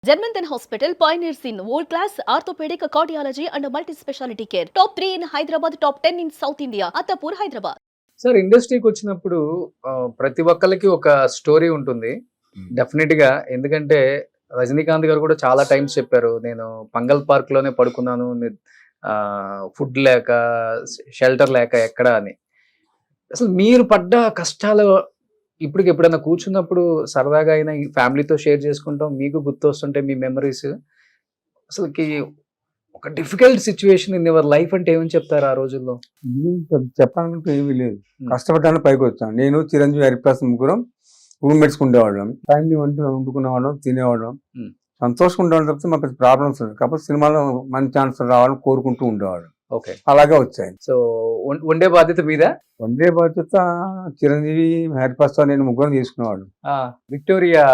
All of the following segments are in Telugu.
Germanton Hospital pioneers in world-class orthopedic cardiology and multi-specialty care. Top 3 in Hyderabad, top 10 in South India. Attapur, Hyderabad. Sir ఇండస్ట్రీకి వచ్చినప్పుడు ప్రతి ఒక్కరికి ఒక స్టోరీ ఉంటుంది డెఫినెట్ గా. ఎందుకంటే రజనీకాంత్ గారు కూడా చాలా టైమ్స్ చెప్పారు, నేను పంగల్ పార్క్ లోనే పడుకున్నాను, ఫుడ్ లేక షెల్టర్ లేక ఎక్కడ అని. అసలు మీరు పడ్డ కష్టాలు ఇప్పటికి ఎప్పుడైనా కూర్చున్నప్పుడు సరదాగా అయినా ఈ ఫ్యామిలీతో షేర్ చేసుకుంటాం, మీకు గుర్తు వస్తుంటే మీ మెమరీస్. అసలుకి ఒక difficult situation in your life అంటే ఏమని చెప్తారు ఆ రోజుల్లో? చెప్పాలంటే ఏమీ లేదు, కష్టపడ్డాను పైకి వచ్చాను. నేను చిరంజీవి హరిప్రసాద్ ముగ్గురం రూమ్మేట్స్ ఉండేవాళ్ళం, ఫ్యామిలీ వండుకునేవాళ్ళం, తినేవాళ్ళం, సంతోషంగా ఉండేవాళ్ళం. తప్పితే మాకు ప్రాబ్లమ్స్ కాకపోతే సినిమాలో మంచి ఛాన్స్ రావాలని కోరుకుంటూ ఉండేవాళ్ళం. ఓకే, అలాగే వచ్చాయి. సో వండే బాధ్యత మీద? వండే బాధ్యత చిరంజీవి హరిప్రసాద్ నేను ముగ్గురం తీసుకునేవాడు. విక్టోరియా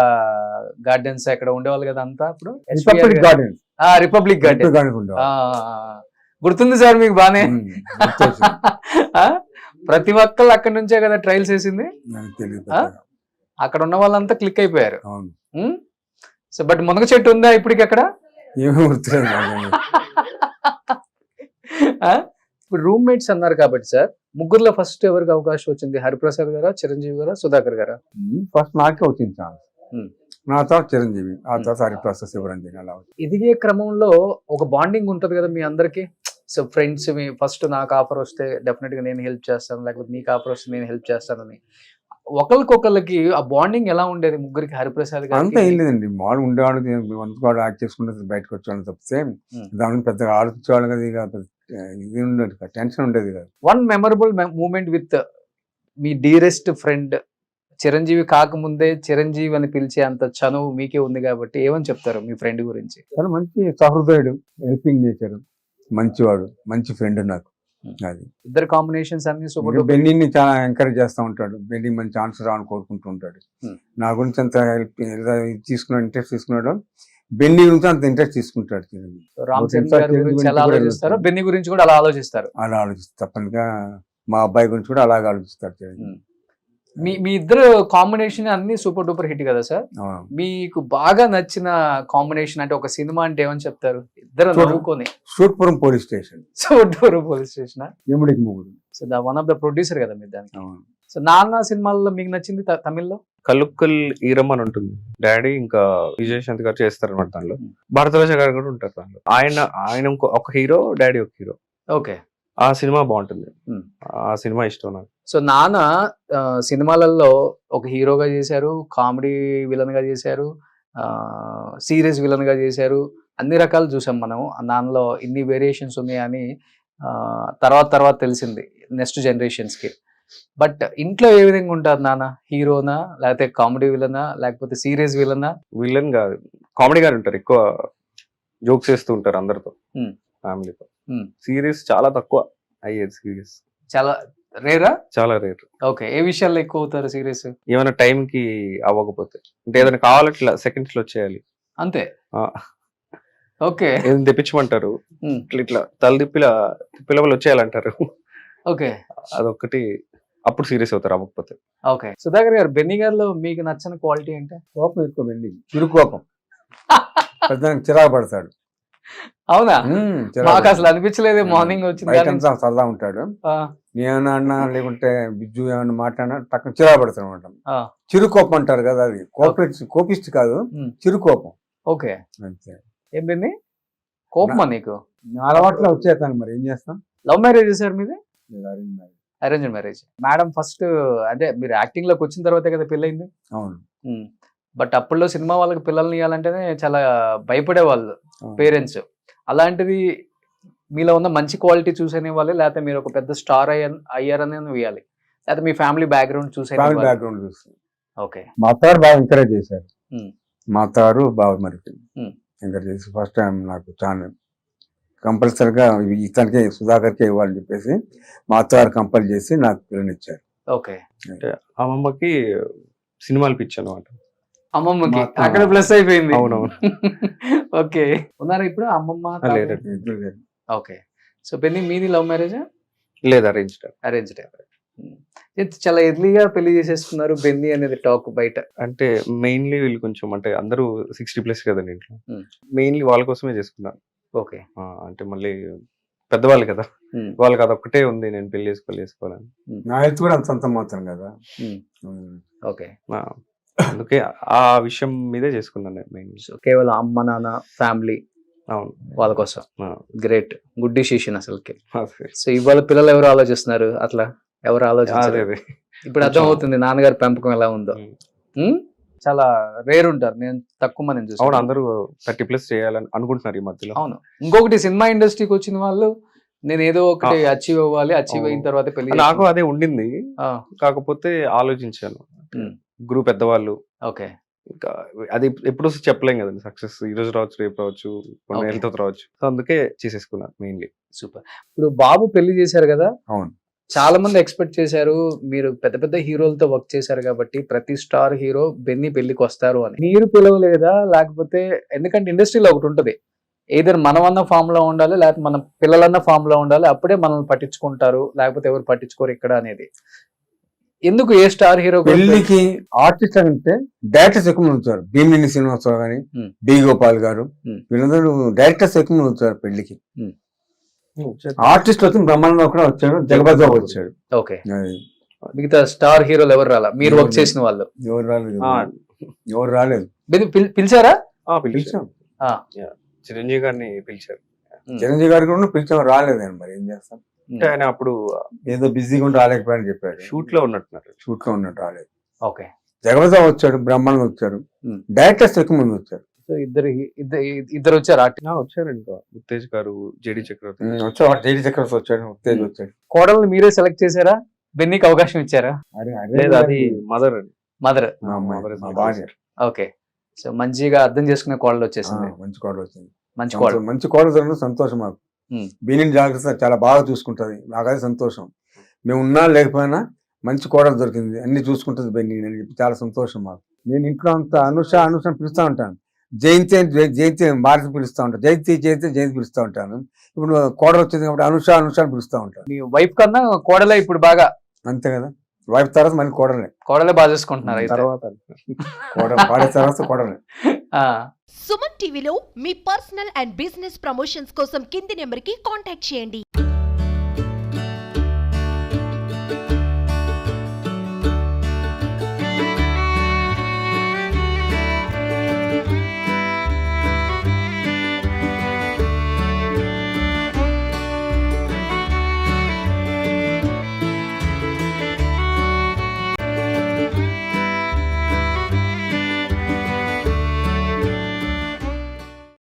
గార్డెన్స్ అక్కడ ఉండేవాళ్ళు కదా అంతా. అప్పుడు రిపబ్లిక్ గార్డెన్స్, రిపబ్లిక్ గార్డెన్ గుర్తుంది సార్ మీకు బానే? ప్రతి ఒక్కళ్ళు అక్కడ నుంచే కదా ట్రయల్స్ వేసింది. అక్కడ ఉన్న వాళ్ళంతా క్లిక్ అయిపోయారు. సో బట్ మునగ చెట్టు ఉందా ఇప్పటికి అక్కడ? ఏమీ గుర్తులేదు. ఇప్పుడు రూమ్మేట్స్ అన్నారు కాబట్టి సార్, ముగ్గురులో ఫస్ట్ ఎవరికి అవకాశం వచ్చింది? హరిప్రసాద్ గారా, చిరంజీవి గారా, సుధాకర్ గారా? ఫస్ట్ నాకే వచ్చింది ఛాన్స్. నా తర్వాత చిరంజీవి, ఆ తర్వాత హరిప్రసాద్, శివరంజన్. అలా ఎదిగే క్రమంలో ఒక బాండింగ్ ఉంటది కదా మీ అందరికి. సో ఫ్రెండ్స్, మీ ఫస్ట్ నాకు ఆఫర్ వస్తే డెఫినెట్ గా నేను హెల్ప్ చేస్తాను, లేకపోతే మీకు ఆఫర్ వస్తే నేను హెల్ప్ చేస్తానని ఒకరికొకరికి ఆ బాండింగ్ ఎలా ఉండేది ముగ్గురికి? హరిప్రసాద్ గారు అంతా ఏం లేదండి, మామూలు ఉండేవాళ్ళు, వంతుకోవడం, యాక్ట్ చేసుకుంటే బయటకు వచ్చేవాళ్ళు తప్పితే దాని పెద్దగా ఆలోచించేవాళ్ళు కదా. ఇక ఇది ఉండేది, టెన్షన్ ఉండేది కదా. One memorable moment with me dearest friend. Chiranjeevi కాకముందే చిరంజీవి అని పిలిచే అంత చనువు మీకే ఉంది కాబట్టి ఏమని చెప్తారు మీ ఫ్రెండ్ గురించి? చాలా మంచి సహృదయుడు, హెల్పింగ్ నేచర్, మంచివాడు, మంచి ఫ్రెండ్ నాకు. అది ఇద్దరు కాంబినేషన్స్ అన్ని సూపర్. బెన్నీని చాలా ఎంకరేజ్ చేస్తూ ఉంటాడు, బెన్నీ మంచి ఛాన్స్ రావాలని కోరుకుంటూ ఉంటాడు. నా గురించి అంత హెల్ప్ తీసుకున్నాడు, ఇంట్రెస్ట్ తీసుకున్నాడు. బెన్నీ గురించి అంత ఇంట్రెస్ట్ తీసుకుంటాడు. రామ్ చరణ్ గారి గురించి ఎలా ఆలోచిస్తారో బెన్నీ గురించి కూడా అలా ఆలోచిస్తారు. అలా ఆలోచిస్తారు తప్పనిగా. మా అబ్బాయి గురించి కూడా అలాగే ఆలోచిస్తాడు. మీ ఇద్దరు కాంబినేషన్ అన్ని సూపర్ డూపర్ హిట్ కదా సార్. మీకు బాగా నచ్చిన కాంబినేషన్ అంటే ఒక సినిమా అంటే ఏమని చెప్తారు? ఇద్దరు నవ్వుకొని సూట్పురం పోలీస్ స్టేషన్. సూట్పురం పోలీస్ స్టేషన్, ఎముడికి మూడు. So one of the producer కదా మీరు దానికి. సో నాన్న సినిమాల్లో మీకు నచ్చింది తమిళ్లో? కలుక్కల్ ఈరమ్ అని ఉంటుంది, డాడీ ఇంకా విజయశాంతి గారు చేస్తారు అనమాట. దానిలో భారతదేశ గారు కూడా ఉంటారు దానిలో. ఆయన ఒక హీరో, డాడీ ఒక హీరో. ఓకే, ఆ సినిమా బాగుంటుంది, ఆ సినిమా ఇష్టం నాకు. సో నాన్న సినిమాలలో ఒక హీరోగా చేశారు, కామెడీ విలన్ గా చేశారు, సీరియస్ విలన్ గా చేశారు, అన్ని రకాలు చూసాం మనం. నాన్నలో ఇన్ని వేరియేషన్స్ ఉన్నాయని తర్వాత తెలిసింది నెక్స్ట్ జనరేషన్స్ కి. బట్ ఇంట్లో ఏ విధంగా ఉంటారు నాన్న? హీరోనా, లేకపోతే కామెడీ విలనా, లేకపోతే సీరియస్ విలనా? విలన్ కాదు, కామెడీ గారు ఉంటారు, ఎక్కువ జోక్స్ చేస్తూ ఉంటారు అందరితో, ఫ్యామిలీతో. సీరియస్ చాలా తక్కువ అయ్యేది, సీరియస్ చాలా రేరా, చాలా రేర్. ఓకే, ఏ విషయాల్లో ఎక్కువ అవుతారు సీరియస్? ఏమైనా టైం కి అవ్వకపోతే, అంటే ఏదైనా కావాలంటే ఇట్లా సెకండ్స్ లో వచ్చేయాలి అంతే. ఓకే, ఏదైనా తెప్పించమంటారు, ఇట్లా తిప్పిలవలు వచ్చేయాలంటారు. ఓకే, అదొక్కటి, అప్పుడు సీరియస్ అవుతారు అవ్వకపోతే. ఓకే, సుధాకర్ గారు, బెన్నీ గారిలో మీకు నచ్చిన క్వాలిటీ అంటే? కోపం ఎక్కువ, బెన్నీ చిరుకోపం, చిరాకు పడతాడు. అవునా? మాకు అసలు అనిపించలేదు. మార్నింగ్ వచ్చింది సరదా ఉంటాడు, నేను అన్నా లేకుంటే బిజ్జు ఏమన్నా మాట్లాడినా టక్కన చిరాకు పడతాడు అనమాట. చిరుకోపం అంటారు కదా, అది కోపిస్ట్ కాదు, చిరుకోపం. ఓకే, అంతే. ఏం బెన్నీ కోపమా నీకు? అలవాట్లో వచ్చేస్తాను, మరి ఏం చేస్తాం. లవ్ మ్యారేజ్ సార్ మీది? Arrange marriage. మేడం ఫస్ట్ అంటే మీరు యాక్టింగ్ లోకి వచ్చిన తర్వాతే కదా పెళ్ళయింది? అవును. బట్ అప్పుల్లో సినిమా వాళ్ళకి పిల్లల్ని ఇవ్వాలంటేనే చాలా భయపడేవాళ్ళు పేరెంట్స్. అలాంటిది మీలో ఉన్న మంచి క్వాలిటీ చూసేనే వాళ్ళు, లేకపోతే మీరు ఒక పెద్ద స్టార్ అయ్యారని ఇవ్వాలి, లేకపోతే మీ ఫ్యామిలీ బ్యాక్గ్రౌండ్ చూసే? బ్యాక్గ్రౌండ్ చూసి. ఓకే, మా అత్తగారు బాగా ఎంకరేజ్ చేశారు. మా అత్తగారు బాగా మరి ఎంకరేజ్ చేసి ఫస్ట్ టైం నాకు ఛానల్ కంపల్సరిగా ఇతనికి సుధాకర్కే ఇవ్వాలని చెప్పేసి మా అత్తగారు కంపల్ చేసి నాకు పిల్లనిచ్చారు. ఓకే, అమ్మమ్మకి సినిమాలు పిచ్చి అనమాట. అమ్మమ్మకి అక్కడ ప్లస్ అయిపోయింది. అవునవును. ఓకే, ఉన్నారా ఇప్పుడు అమ్మమ్మ? ఓకే, సో బెన్నీ మీది లవ్ మ్యారేజ్? లేదు, అరేంజ్డ్. చాలా ఎర్లీగా పెళ్లి చేసేస్తున్నారు బెన్నీ అనేది టాక్ బయట. అంటే మెయిన్లీ వీళ్ళు కొంచెం అంటే అందరూ 60+ కదండి ఇంట్లో. Hmm. మెయిన్లీ వాళ్ళ కోసమే చేసుకున్నారు. ఓకే. అంటే మళ్ళీ పెద్దవాళ్ళు కదా, వాళ్ళకి అదొక్కటే ఉంది, నేను పెళ్లి చేసుకోవాలని. నా హెల్త్ కూడా అంత మాత్రం కదా. ఓకే. అందుకే ఆ విషయం మీదే చేసుకున్నాను నేను మెయిన్. సో కేవలం అమ్మ నాన్న ఫ్యామిలీ అవును, వాళ్ళ కోసం. గ్రేట్, గుడ్ డిసిషన్ అసలుకి. అదే. సో ఇవాళ పిల్లలు ఎవరు ఆలోచిస్తున్నారు అట్లా? ఎవరు ఆలోచించారు? అదే. ఇప్పుడు అర్థం అవుతుంది నాన్నగారి పెంపకం ఎలా ఉందో. చాలా రేర్ ఉంటారు, నేను తక్కువ మంది అవును, చూసాను. అందరూ 30+ చేయాలని అనుకుంటున్నారు ఈ మధ్యలో. అవును. ఇంకొకటి సినిమా ఇండస్ట్రీకి వచ్చిన వాళ్ళు నేను ఏదో ఒకటి అచీవ్ అవ్వాలి, అచీవ్ అయిన తర్వాత పెళ్లి. నాకు అదే ఉండింది, కాకపోతే ఆలోచించాను. గురువు పెద్దవాళ్ళు, ఓకే. ఇంకా అది ఎప్పుడు చెప్పలేం కదండి. సక్సెస్ ఈ రోజు రావచ్చు, రేపు రావచ్చు, కొన్ని Okay. ఏళ్ళతో రావచ్చు. సో అందుకే చేసేసుకున్నాను మెయిన్లీ. సూపర్. ఇప్పుడు బాబు పెళ్లి చేశారు కదా, అవును. చాలా మంది ఎక్స్పెక్ట్ చేశారు మీరు పెద్ద పెద్ద హీరోలతో వర్క్ చేశారు కాబట్టి ప్రతి స్టార్ హీరో బెన్నీ పెళ్లికి వస్తారు అని. మీరు పిలవలేదా? లేకపోతే ఎందుకంటే ఇండస్ట్రీలో ఒకటి ఉంటుంది, ఏదైనా మనమన్న ఫామ్ లో ఉండాలి, లేకపోతే మన పిల్లలన్న ఫామ్ లో ఉండాలి, అప్పుడే మనల్ని పట్టించుకుంటారు, లేకపోతే ఎవరు పట్టించుకోరు ఇక్కడ అనేది. ఎందుకు ఏ స్టార్ హీరో పెళ్లికి ఆర్టిస్ట్ అంటే డైరెక్టర్స్ ఎక్కువ మంది వచ్చారు. భీమిని శ్రీనివాసరావు గాని, బి గోపాల్ గారు, వీళ్ళందరూ డైరెక్టర్స్ ఎక్కువ మంది వచ్చారు పెళ్లికి. ఆర్టిస్ట్ వచ్చి బ్రహ్మానందం కూడా వచ్చాడు, జగపతి బాబు వచ్చాడు. ఓకే. మిగతా స్టార్ హీరోలు ఎవరు రాలా మీరు వర్క్ చేసిన వాళ్ళు? ఎవరు రాలేదు. పిలిచారా? పిలిచాం. చిరంజీవి గారిని పిలిచారు. చిరంజీవి గారు కూడా పిలిచాం, రాలేదండి. మరి ఏం చేస్తాం, అంటే ఆయన అప్పుడు ఏదో బిజీగా ఉండి రాలేకపోయాని చెప్పాడు. షూట్ లో ఉన్నట్టున్నారు. షూట్ లో ఉన్నట్టు రాలేదు. ఓకే. జగపతి బాబు వచ్చాడు, బ్రహ్మానందం వచ్చారు, డైరెక్టర్స్ ఎక్కువ మంది వచ్చారు. సో ఇద్దరు వచ్చారు. వచ్చారు ఇంకా ఉత్తేజ్ గారు, జేడి చక్రవర్తి వచ్చాడు, జేడి చక్రవర్తి వచ్చాడు, ఉత్తేజ్ వచ్చాడు. కోడల్ని మీరే సెలెక్ట్ చేశారా? బెన్నీకి అవకాశం ఇచ్చారా? లేదు, అది మదర్ అండి. మదర్. మా భార్య. ఓకే. సో మంచిగా అర్థం చేసుకునే కోడలు వచ్చేసింది. మంచి కోడలు వచ్చింది. మంచి కోడలు సంతోషం మాకు. బీనిని జాగ్రత్త చాలా బాగా చూసుకుంటది, నాకైతే సంతోషం. మేము ఉన్నా లేకపోయినా మంచి కోడలు దొరికింది, అన్ని చూసుకుంటుంది బెన్నీ అని చెప్పి చాలా సంతోషం మాకు. నేను ఇంట్లో అంత అనుష పిలుస్తూ ఉంటాను, జయంతి మార్చి పిలుస్తూ ఉంటాను, జయంతి పిలుస్తూ ఉంటాను. ఇప్పుడు కోడలు వచ్చింది కాబట్టి అనుష అని పిలుస్తూ ఉంటాను. మీ వైఫ్ కన్నా కోడలే ఇప్పుడు బాగా. అంతే కదా, వైఫ్ తర్వాత మళ్ళీ కోడలే బాగా చూసుకుంటున్నారు తర్వాత కోడలే. సుమన్ టీవీలో మీ పర్సనల్ అండ్ బిజినెస్ ప్రమోషన్స్ కోసం కింది నెంబర్కి కాంటాక్ట్ చేయండి.